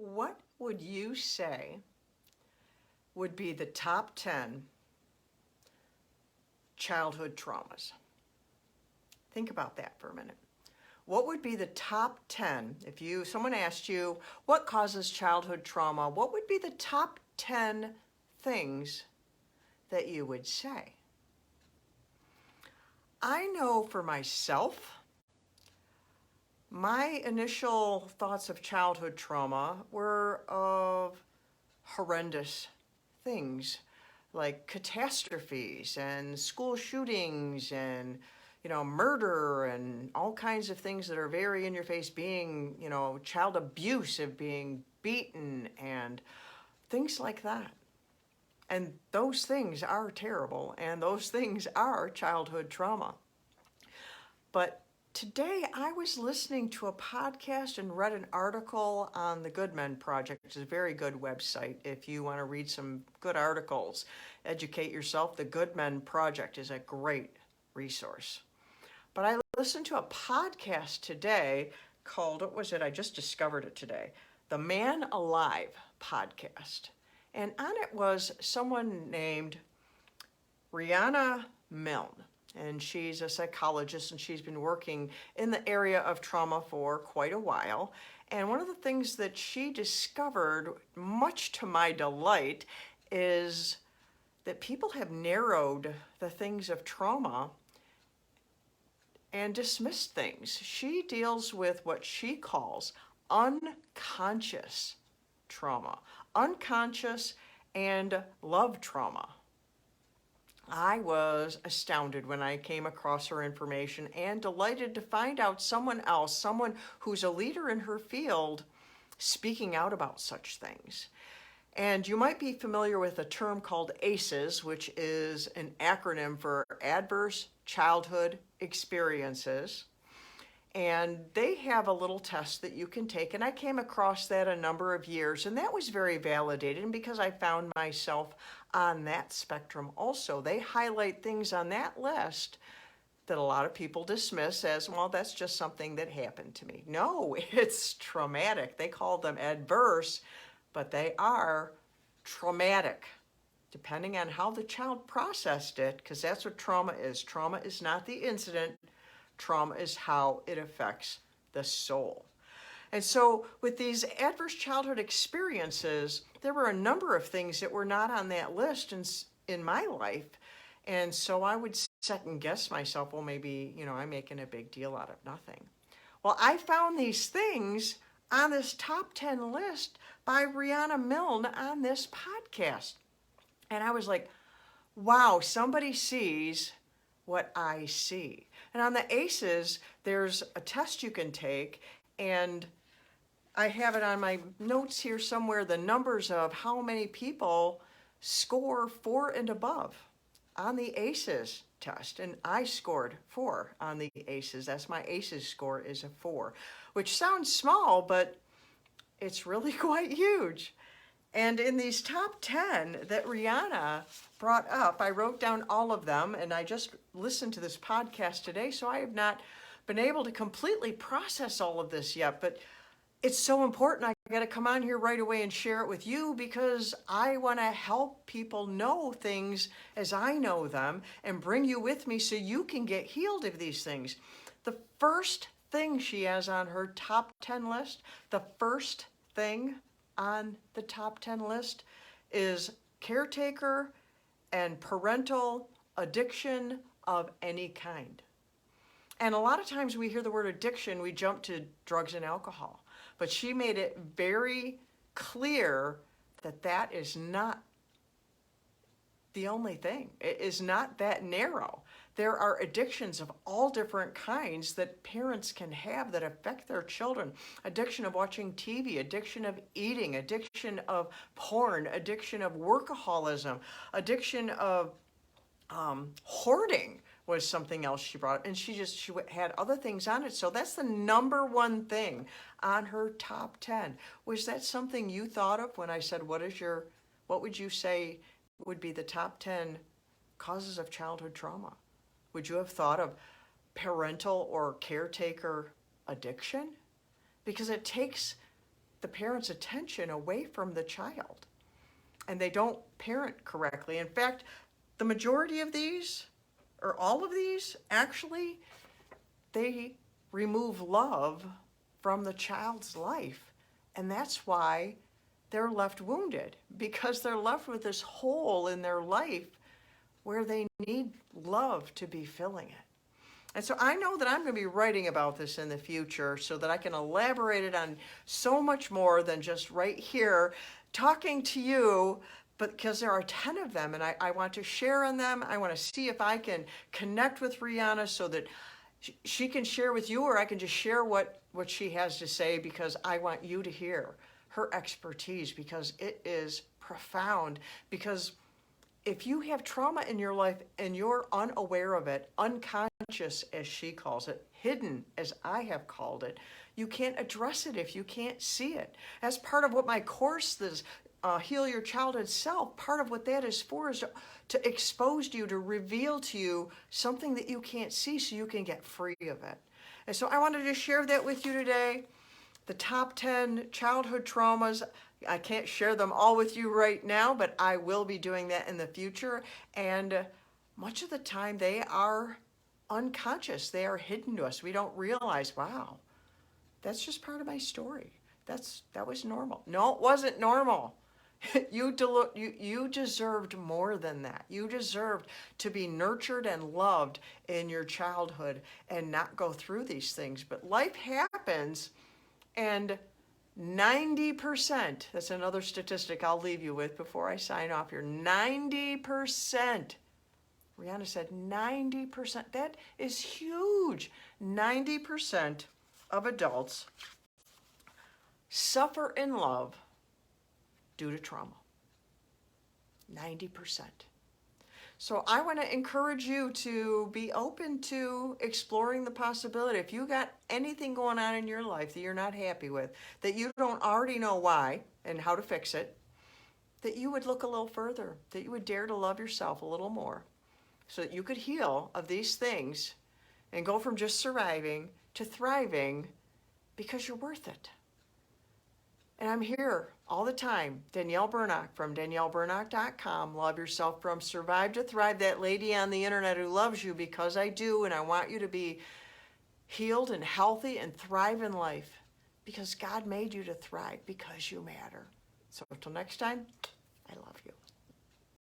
What would you say would be the top 10 childhood traumas? Think about that for a minute. What would be the top 10 if someone asked you what causes childhood trauma? What would be the top 10 things that you would say? I know for myself, my initial thoughts of childhood trauma were of horrendous things like catastrophes and school shootings and murder and all kinds of things that are very in your face, being child abuse, of being beaten and things like that. And those things are terrible, and those things are childhood trauma. But today I was listening to a podcast and read an article on the Good Men Project, which is a very good website if you want to read some good articles, educate yourself. The Good Men Project is a great resource. But I listened to a podcast today called, what was it? I just discovered it today. The Man Alive podcast. And on it was someone named Rhianna Milne. And she's a psychologist, and she's been working in the area of trauma for quite a while. And one of the things that she discovered, much to my delight, is that people have narrowed the things of trauma and dismissed things. She deals with what she calls unconscious trauma, unconscious and love trauma. I was astounded when I came across her information and delighted to find out someone else, someone who's a leader in her field, speaking out about such things. And you might be familiar with a term called ACEs, which is an acronym for Adverse Childhood Experiences. And they have a little test that you can take, and I came across that a number of years, and that was very validating because I found myself on that spectrum also. They highlight things on that list that a lot of people dismiss as, well, that's just something that happened to me. No, it's traumatic. They call them adverse, but they are traumatic, depending on how the child processed it, because that's what trauma is. Trauma is not the incident. Trauma is how it affects the soul. And so with these adverse childhood experiences, there were a number of things that were not on that list in my life. And so I would second guess myself, well, maybe, I'm making a big deal out of nothing. Well, I found these things on this top 10 list by Rhianna Milne on this podcast. And I was like, wow, somebody sees what I see. And on the ACEs, there's a test you can take, and I have it on my notes here somewhere, the numbers of how many people score 4 and above on the ACEs test. And I scored 4 on the ACEs. That's my ACEs score is a 4, which sounds small, but it's really quite huge. And in these top 10 that Rhianna brought up, I wrote down all of them, and I just listened to this podcast today, so I have not been able to completely process all of this yet, but it's so important. I got to come on here right away and share it with you because I want to help people know things as I know them and bring you with me so you can get healed of these things. The first thing she has on her top 10 list, the first thing on the top 10 list is caretaker and parental addiction of any kind. And a lot of times we hear the word addiction, we jump to drugs and alcohol. But she made it very clear that that is not the only thing. It is not that narrow. There are addictions of all different kinds that parents can have that affect their children. Addiction of watching TV, addiction of eating, addiction of porn, addiction of workaholism, addiction of hoarding was something else she brought up. And she had other things on it. So that's the number one thing on her top 10. Was that something you thought of when I said, what would you say would be the top 10 causes of childhood trauma? Would you have thought of parental or caretaker addiction? Because it takes the parent's attention away from the child. And they don't parent correctly. In fact, the majority of these, or all of these, actually, they remove love from the child's life. And that's why they're left wounded, because they're left with this hole in their life where they need love to be filling it. And so I know that I'm going to be writing about this in the future so that I can elaborate it on so much more than just right here talking to you, but because there are 10 of them and I want to share on them. I want to see if I can connect with Rihanna so that she can share with you, or I can just share what she has to say, because I want you to hear her expertise, because it is profound. Because if you have trauma in your life and you're unaware of it, unconscious as she calls it, hidden as I have called it, you can't address it if you can't see it. As part of what my course is, Heal Your Childhood Self, part of what that is for is to expose you, to reveal to you something that you can't see so you can get free of it. And so I wanted to share that with you today. The top 10 childhood traumas. I can't share them all with you right now, but I will be doing that in the future. And much of the time they are unconscious. They are hidden to us. We don't realize, wow, that's just part of my story. That was normal. No, it wasn't normal. You deserved more than that. You deserved to be nurtured and loved in your childhood and not go through these things. But life happens, and 90%, that's another statistic I'll leave you with before I sign off here, 90%, Rihanna said 90%, that is huge. 90% of adults suffer in love due to trauma. 90%. So I want to encourage you to be open to exploring the possibility. If you got anything going on in your life that you're not happy with, that you don't already know why and how to fix it, that you would look a little further, that you would dare to love yourself a little more, so that you could heal of these things and go from just surviving to thriving, because you're worth it. And I'm here all the time. Danielle Burnock from DanielleBurnock.com. Love yourself from survive to thrive. That lady on the internet who loves you, because I do, and I want you to be healed and healthy and thrive in life, because God made you to thrive, because you matter. So until next time, I love you.